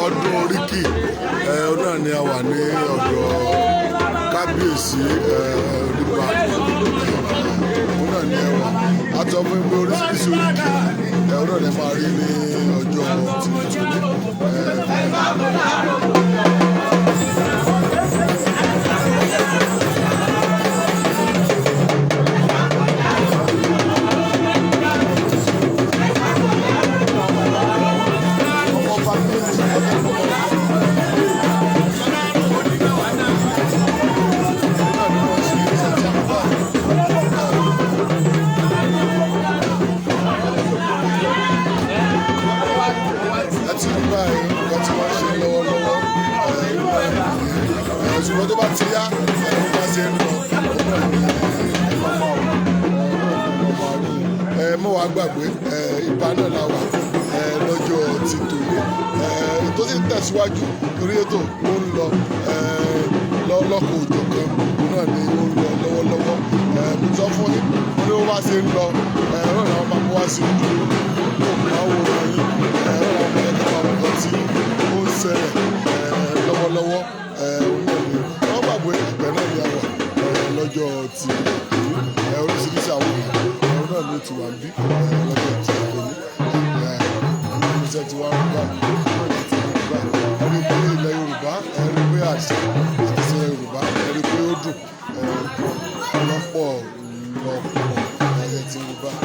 ọdún oríkì náà ni a wà ní ọ̀dọ̀ kábíyèsí nípa òun náà ni ẹwà àti ọmọ ẹgbẹ́ oríṣiríṣi oríkì náà lè máa rí ní ọjọ́ ṣùgbọ́n tó bá ti yá ẹ̀rọ bá ṣe ń lọ mọ́ wàá gbàgbé ìbá náà la wà lọ́jọ́ ti tòní tó sì ń tẹ̀síwájú torí ètò ó ń lọ lọ́kọ̀ òjò kan náà ni ó ń lọ lọ́wọ́lọ́wọ́ mo sọ fún yín bí ó bá ṣe ń lọ ẹ̀rọ náà máa kó wá sí ojú àwòrán yín ẹ̀rọ náà máa yẹ kí wọ́n máa tí ó ń ṣẹlẹ̀ lọ́wọ́lọ́wọ́ wọ́n gbàgbé ìgbẹ́ náà ní àwọ̀ lọ́jọ́ ti oríṣiríṣi àwọn ọ̀rọ̀ náà ló ti wà bí lọ́jọ́ ti òní ìṣẹ́ ti wá ń gbà ẹni pé ilẹ̀ Yorùbá ẹni pé àṣà àti ìṣe Yorùbá ẹni pé ó dùn lọ́pọ̀ ẹ̀yẹ ti Yorùbá.